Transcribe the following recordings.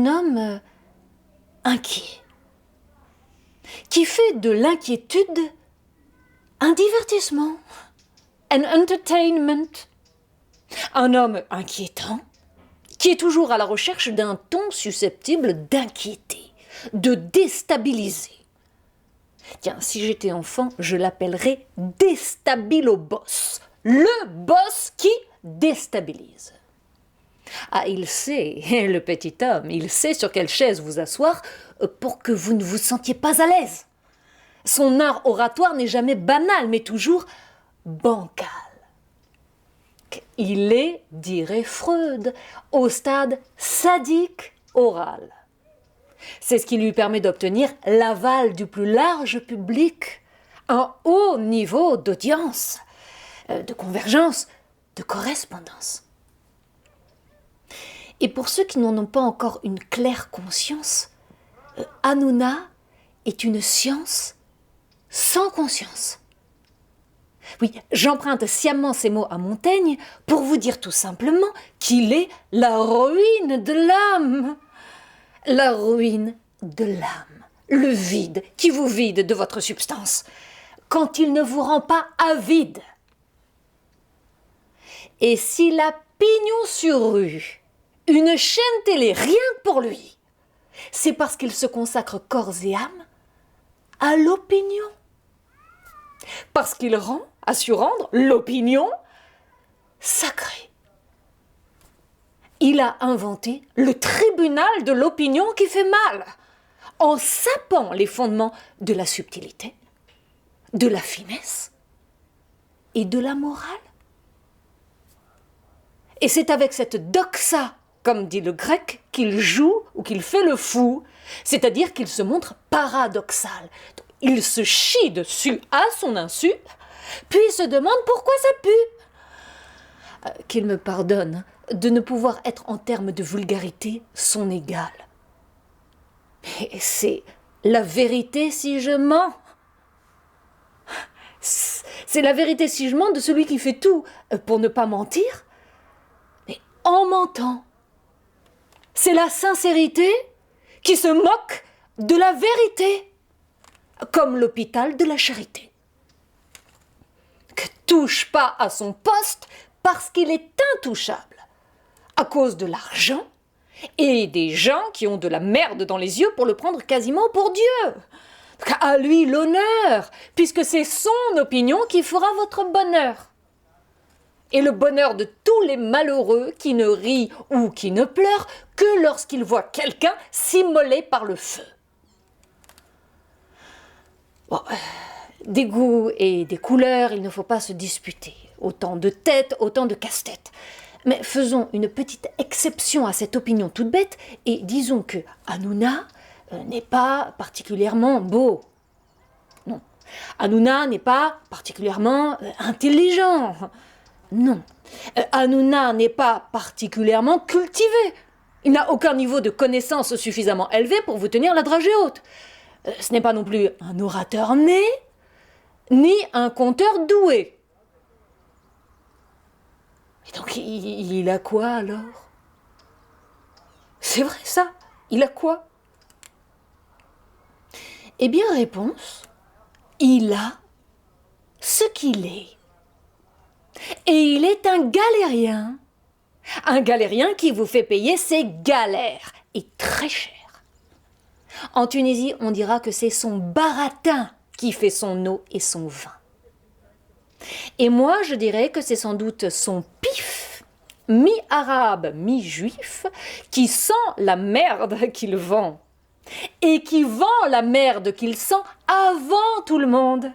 homme inquiet, qui fait de l'inquiétude un divertissement, un entertainment. Un homme inquiétant, qui est toujours à la recherche d'un ton susceptible d'inquiéter, de déstabiliser. Tiens, si j'étais enfant, je l'appellerais déstabiloboss, le boss qui déstabilise. Ah, il sait, le petit homme, il sait sur quelle chaise vous asseoir pour que vous ne vous sentiez pas à l'aise. Son art oratoire n'est jamais banal, mais toujours bancal. Il est, dirait Freud, au stade sadique oral. C'est ce qui lui permet d'obtenir l'aval du plus large public, un haut niveau d'audience, de convergence, de correspondance. Et pour ceux qui n'en ont pas encore une claire conscience, Hanouna est une science sans conscience. Oui, j'emprunte sciemment ces mots à Montaigne pour vous dire tout simplement qu'il est la ruine de l'âme. La ruine de l'âme, le vide qui vous vide de votre substance, quand il ne vous rend pas avide. Et s'il a pignon sur rue, une chaîne télé rien que pour lui, c'est parce qu'il se consacre corps et âme à l'opinion. Parce qu'il a su rendre l'opinion sacrée. Il a inventé le tribunal de l'opinion qui fait mal, en sapant les fondements de la subtilité, de la finesse et de la morale. Et c'est avec cette doxa, comme dit le grec, qu'il joue ou qu'il fait le fou, c'est-à-dire qu'il se montre paradoxal. Il se chie dessus à son insu, puis il se demande pourquoi ça pue. Qu'il me pardonne de ne pouvoir être en termes de vulgarité son égal. Mais c'est la vérité si je mens. C'est la vérité si je mens de celui qui fait tout pour ne pas mentir, mais en mentant. C'est la sincérité qui se moque de la vérité, comme l'hôpital de la charité. Que touche pas à son poste parce qu'il est intouchable, à cause de l'argent et des gens qui ont de la merde dans les yeux pour le prendre quasiment pour Dieu. À lui l'honneur, puisque c'est son opinion qui fera votre bonheur. Et le bonheur de tous les malheureux qui ne rient ou qui ne pleurent que lorsqu'ils voient quelqu'un s'immoler par le feu. Bon, des goûts et des couleurs, il ne faut pas se disputer. Autant de têtes, autant de casse-têtes. Mais faisons une petite exception à cette opinion toute bête et disons que Hanouna n'est pas particulièrement beau. Non. Hanouna n'est pas particulièrement intelligent. Non. Hanouna n'est pas particulièrement cultivé. Il n'a aucun niveau de connaissance suffisamment élevé pour vous tenir la dragée haute. Ce n'est pas non plus un orateur né, ni un conteur doué. Et donc, il a quoi alors? C'est vrai ça, il a quoi? Eh bien, réponse, il a ce qu'il est. Et il est un galérien qui vous fait payer ses galères, et très cher. En Tunisie, on dira que c'est son baratin qui fait son eau et son vin. Et moi, je dirais que c'est sans doute son pif, mi-arabe, mi-juif, qui sent la merde qu'il vend. Et qui vend la merde qu'il sent avant tout le monde.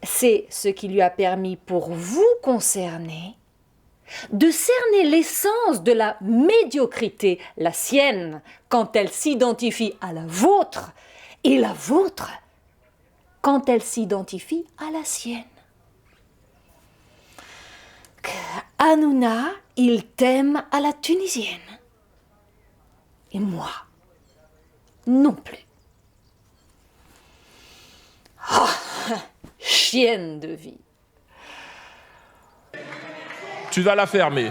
C'est ce qui lui a permis pour vous concerner de cerner l'essence de la médiocrité, la sienne, quand elle s'identifie à la vôtre, et la vôtre, quand elle s'identifie à la sienne. Hanouna, il t'aime à la tunisienne. Et moi, non plus. Oh, chienne de vie. Tu vas la fermer.